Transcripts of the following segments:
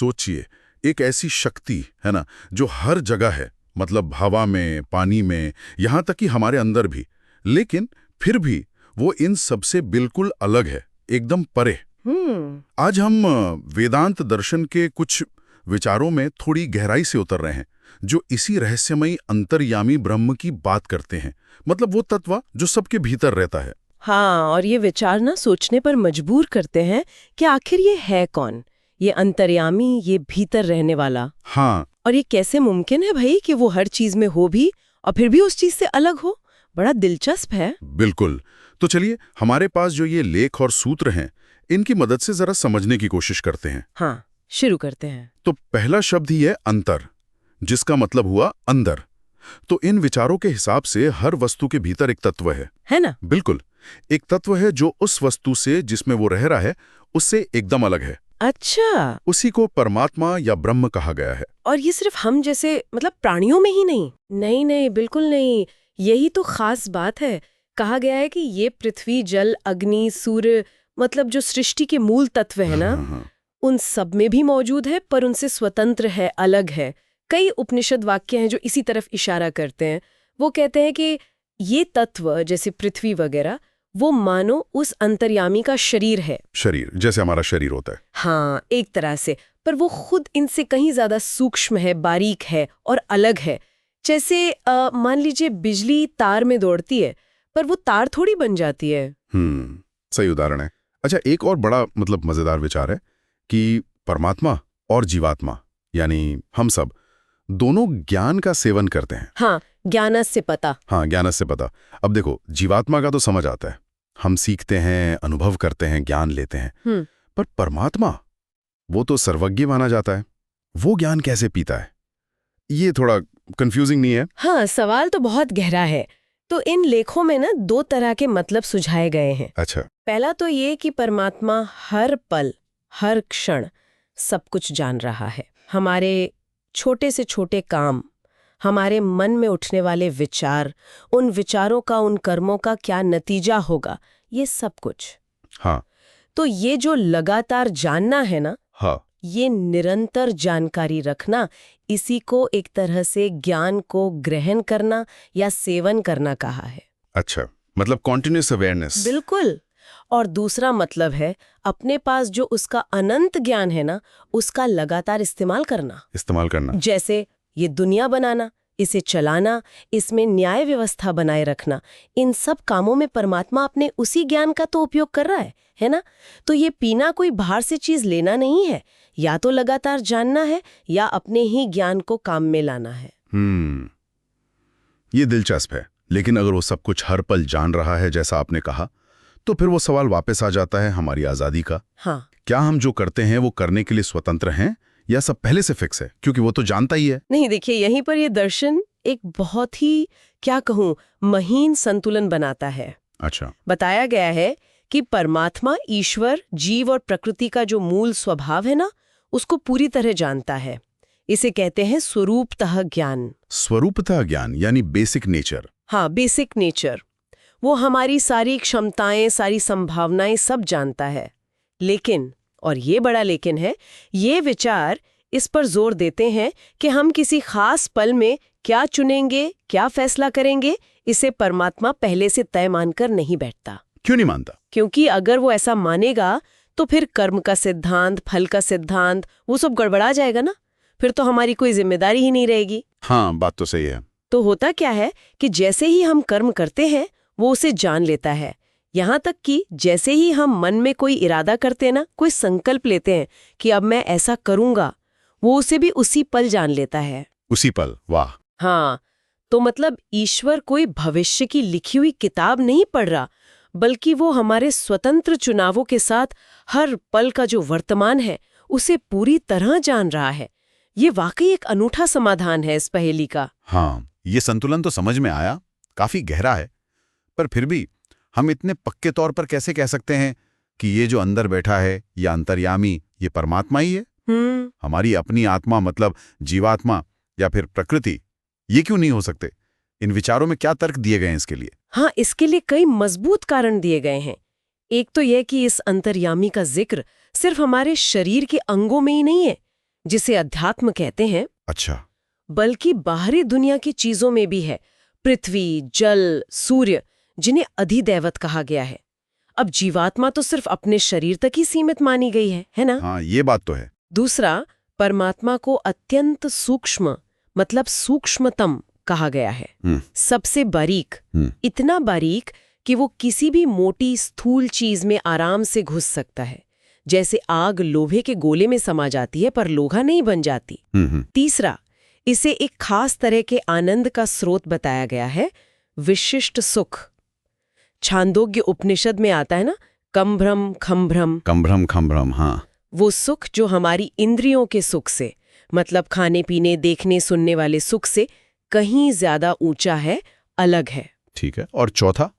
सोचिए, एक ऐसी शक्ति है ना जो हर जगह है, मतलब हवा में, पानी में, यहाँ तक कि हमारे अंदर भी, लेकिन फिर भी वो इन सबसे बिल्कुल अलग है, एकदम परे। आज हम वेदांत दर्शन के कुछ विचारों में थोड़ी गहराई से उतर रहे हैं, जो इसी रहस्यमयी अंतर्यामी ब्रह्म की बात करते हैं, मतलब वो तत्व जो सबके भीतर रहता है। हाँ, और ये विचार ना सोचने पर मजबूर करते हैं कि आखिर ये है कौन, ये अंतर्यामी, ये भीतर रहने वाला। हाँ, और ये कैसे मुमकिन है भाई कि वो हर चीज में हो भी और फिर भी उस चीज से अलग हो? बड़ा दिलचस्प है। बिल्कुल। तो चलिए, हमारे पास जो ये लेख और सूत्र हैं, इनकी मदद से जरा समझने की कोशिश करते हैं। हाँ, शुरू करते हैं। तो पहला शब्द ही है अंतर, जिसका मतलब हुआ अंदर। तो इन विचारों के हिसाब से हर वस्तु के भीतर एक तत्व है ना? बिल्कुल, एक तत्व है जो उस वस्तु से जिसमें वो रह रहा है उससे एकदम अलग है। अच्छा। उसी को परमात्मा या ब्रह्म कहा गया है। और ये सिर्फ हम जैसे मतलब प्राणियों में ही नहीं? नहीं नहीं, बिल्कुल नहीं। यही तो खास बात है। कहा गया है कि ये पृथ्वी, जल, अग्नि, सूर्य, मतलब जो सृष्टि के मूल तत्व है ना, उन सब में भी मौजूद है, पर उनसे स्वतंत्र है, अलग है। कई उपनिषद वाक्य हैं जो इसी तरफ इशारा करते हैं। वो कहते हैं कि ये तत्व जैसे पृथ्वी वगैरह, वो मानो उस अंतर्यामी का शरीर है। शरीर जैसे हमारा शरीर होता है। हाँ, एक तरह से। पर वो खुद इनसे कहीं ज्यादा सूक्ष्म है, बारीक है और अलग है। जैसे मान लीजिए बिजली तार में दौड़ती है, पर वो तार थोड़ी बन जाती है। सही उदाहरण है। अच्छा, एक और बड़ा मतलब मजेदार विचार है कि परमात्मा और जीवात्मा, यानी हम सब दोनों ज्ञान का सेवन करते हैं। हाँ, ज्ञानस से पता। हाँ, ज्ञानस से पता। अब देखो, जीवात्मा का तो समझ आता है, हम सीखते हैं, अनुभव करते हैं, ज्ञान लेते हैं। पर परमात्मा, वो तो सर्वज्ञ माना जाता है, वो ज्ञान कैसे पीता है? ये थोड़ा कंफ्यूजिंग नहीं है? हाँ, सवाल तो बहुत गहरा है। तो इन लेखों में ना दो तरह के मतलब सुझाए गए हैं। अच्छा। पहला तो ये कि परमात्मा हर पल, हर क्षण सब कुछ जान रहा है। हमारे छोटे से छोटे काम, हमारे मन में उठने वाले विचार, उन विचारों का, उन कर्मों का क्या नतीजा होगा, ये सब कुछ। हाँ। तो ये जो लगातार जानना है ना, हाँ, ये निरंतर जानकारी रखना, इसी को एक तरह से ज्ञान को ग्रहण करना या सेवन करना कहा है। अच्छा, मतलब कॉन्टिन्यूस अवेयरनेस। बिल्कुल। और दूसरा मतलब है अपने पास जो उसका अनंत ज्ञान है ना, उसका लगातार इस्तेमाल करना। जैसे ये दुनिया बनाना, इसे चलाना, इसमें न्याय व्यवस्था बनाए रखना, इन सब कामों में परमात्मा अपने उसी ज्ञान का तो उपयोग कर रहा है ना? तो ये पीना कोई बाहर से चीज लेना नहीं है, या तो लगातार जानना है या अपने ही ज्ञान को काम में लाना है। ये दिलचस्प है। लेकिन अगर वो सब कुछ हर पल जान रहा है, जैसा आपने कहा, तो फिर वो सवाल वापस आ जाता है हमारी आजादी का। हाँ। क्या हम जो करते हैं वो करने के लिए स्वतंत्र हैं, या सब पहले से फिक्स है, क्योंकि वो तो जानता ही है? नहीं, देखिए, यहीं पर ये दर्शन एक बहुत ही, क्या कहूँ, महीन संतुलन बनाता है। अच्छा। बताया गया है कि परमात्मा, ईश्वर, जीव और प्रकृति का जो मूल स्वभाव है ना, उसको पूरी तरह जानता है। इसे कहते हैं स्वरूपतः ज्ञान। स्वरूपतः ज्ञान यानी बेसिक नेचर। हाँ, बेसिक नेचर। वो हमारी सारी क्षमताएं, सारी संभावनाएं सब जानता है। लेकिन, और ये बड़ा लेकिन है, ये विचार इस पर जोर देते हैं कि हम किसी खास पल में क्या चुनेंगे, क्या फैसला करेंगे, इसे परमात्मा पहले से तय मानकर नहीं बैठता। क्यों नहीं मानता? क्योंकि अगर वो ऐसा मानेगा तो फिर कर्म का सिद्धांत, फल का सिद्धांत, वो सब गड़बड़ा जाएगा ना। फिर तो हमारी कोई जिम्मेदारी ही नहीं रहेगी। हाँ, बात तो सही है। तो होता क्या है कि जैसे ही हम कर्म करते हैं, वो उसे जान लेता है। यहाँ तक कि जैसे ही हम मन में कोई इरादा करते हैं ना, कोई संकल्प लेते हैं कि अब मैं ऐसा करूंगा, वो उसे भी उसी पल जान लेता है। उसी पल? वाह। हाँ, तो मतलब ईश्वर कोई भविष्य की लिखी हुई किताब नहीं पढ़ रहा, बल्कि वो हमारे स्वतंत्र चुनावों के साथ हर पल का जो वर्तमान है, उसे पूरी तरह जान रहा है। ये वाकई एक अनूठा समाधान है इस पहेली का। हाँ, ये संतुलन तो समझ में आया, काफी गहरा है। पर फिर भी हम इतने पक्के तौर पर कैसे कह सकते हैं कि ये जो अंदर बैठा है, या अंतर्यामी, ये परमात्मा ही है? हमारी अपनी आत्मा, मतलब जीवात्मा या फिर प्रकृति, ये क्यों नहीं हो सकते? इन विचारों में क्या तर्क दिए गए हैं इसके लिए? हाँ, इसके लिए कई मजबूत कारण दिए गए हैं। एक तो यह कि इस अंतर्यामी का जिक्र सिर्फ हमारे शरीर के अंगों में ही नहीं है, जिसे अध्यात्म कहते हैं, अच्छा। बल्कि बाहरी दुनिया की चीजों में भी है। पृथ्वी, जल, सूर्य, जिन्हें अधिदैवत कहा गया है। अब जीवात्मा तो सिर्फ अपने शरीर तक ही सीमित मानी गई है ना? हाँ, ये बात तो है। दूसरा, परमात्मा को अत्यंत सूक्ष्म, मतलब सूक्ष्मतम कहा गया है। सबसे बारीक, इतना बारीक कि वो किसी भी मोटी स्थूल चीज में आराम से घुस सकता है। जैसे आग लोहे के गोले में समा जाती है पर लोहा नहीं बन जाती। तीसरा, इसे एक खास तरह के आनंद का स्रोत बताया गया है, विशिष्ट सुख। छांदोग्य उपनिषद में आता है ना, कम्भ्रम खम्भ्रम। कम्भ्रम खम्भ्रम, हाँ। वो सुख जो हमारी इंद्रियों के सुख से, मतलब खाने पीने, देखने सुनने वाले सुख से कहीं ज्यादा ऊंचा है, अलग है। ठीक है। और चौथा?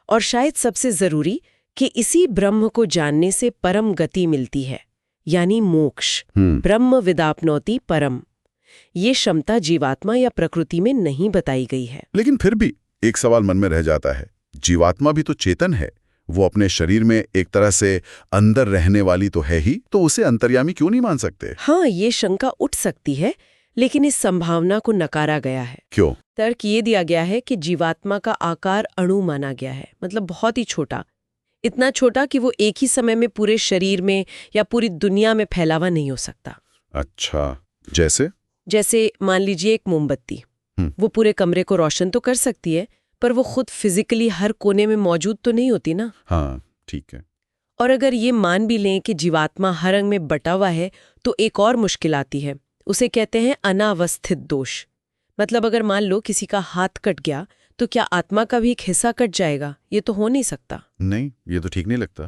और शायद सबसे जरूरी, कि इसी ब्रह्म को जानने से परम गति मिलती है, यानी मोक्ष। ब्रह्म विदाप्नोति परम। ये क्षमता जीवात्मा या प्रकृति में नहीं बताई गई है। लेकिन फिर भी एक सवाल मन में रह जाता है, जीवात्मा भी तो चेतन है, वो अपने शरीर में एक तरह से अंदर रहने वाली तो है ही, तो उसे अंतर्यामी क्यों नहीं मान सकते? हाँ, ये शंका उठ सकती है, लेकिन इस संभावना को नकारा गया है। क्यों? तर्क ये दिया गया है कि जीवात्मा का आकार अणु माना गया है, मतलब बहुत ही छोटा, इतना छोटा कि वो एक ही समय में पूरे शरीर में या पूरी दुनिया में फैलावा नहीं हो सकता। अच्छा, जैसे मान लीजिए एक मोमबत्ती, वो पूरे कमरे को रोशन तो कर सकती है, पर वो खुद फिजिकली हर कोने में मौजूद तो नहीं होती ना। हाँ, ठीक है। और अगर ये मान भी लें कि जीवात्मा हर अंग में बटा हुआ है, तो एक और मुश्किल आती है, उसे कहते हैं अनावस्थित दोष। मतलब अगर मान लो किसी का हाथ कट गया, तो क्या आत्मा का भी एक हिस्सा कट जाएगा? ये तो हो नहीं सकता। नहीं, ये तो ठीक नहीं लगता।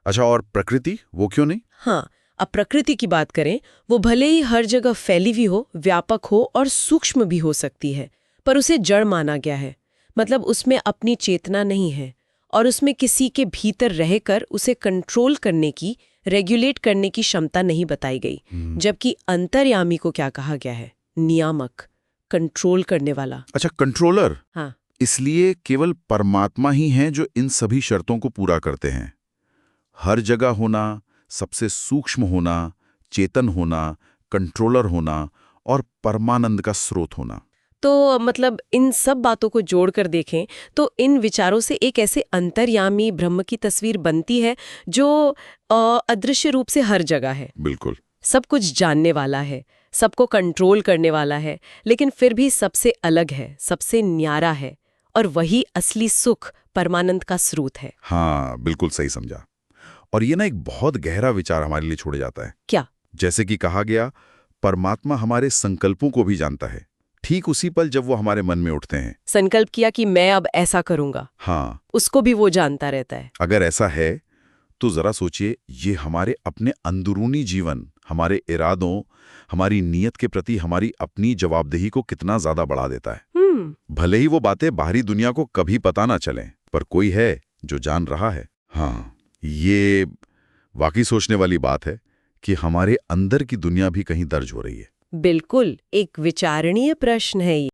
अच्छा, और प्रकृति, वो क्यों नहीं? हाँ, अब प्रकृति की बात करें, वो भले ही हर जगह फैली हुई हो, व्यापक हो और सूक्ष्म भी हो सकती है, पर उसे जड़ माना गया है। मतलब उसमें अपनी चेतना नहीं है, और उसमें किसी के भीतर रहकर उसे कंट्रोल करने की, रेगुलेट करने की क्षमता नहीं बताई गई। जबकि अंतर्यामी को क्या कहा गया है? नियामक, कंट्रोल करने वाला। अच्छा, कंट्रोलर। हाँ, इसलिए केवल परमात्मा ही हैं जो इन सभी शर्तों को पूरा करते हैं। हर जगह होना, सबसे सूक्ष्म होना, चेतन होना, कंट्रोलर होना और परमानंद का स्रोत होना। तो मतलब इन सब बातों को जोड़कर देखें तो इन विचारों से एक ऐसे अंतर्यामी ब्रह्म की तस्वीर बनती है जो अदृश्य रूप से हर जगह है। बिल्कुल। सब कुछ जानने वाला है, सबको कंट्रोल करने वाला है, लेकिन फिर भी सबसे अलग है, सबसे न्यारा है, और वही असली सुख, परमानंद का स्रोत है। हाँ, बिल्कुल सही समझा। और ये ना एक बहुत गहरा विचार हमारे लिए छोड़ जाता है। क्या? जैसे कि कहा गया, परमात्मा हमारे संकल्पों को भी जानता है, ठीक उसी पल जब वो हमारे मन में उठते हैं। संकल्प किया कि मैं अब ऐसा करूंगा, हाँ, उसको भी वो जानता रहता है। अगर ऐसा है तो जरा सोचिए, ये हमारे अपने अंदरूनी जीवन, हमारे इरादों, हमारी नीयत के प्रति हमारी अपनी जवाबदेही को कितना ज्यादा बढ़ा देता है। भले ही वो बातें बाहरी दुनिया को कभी पता ना चलें, पर कोई है जो जान रहा है। हाँ, ये वाकई सोचने वाली बात है कि हमारे अंदर की दुनिया भी कहीं दर्ज हो रही है। बिल्कुल, एक विचारणीय प्रश्न है ये।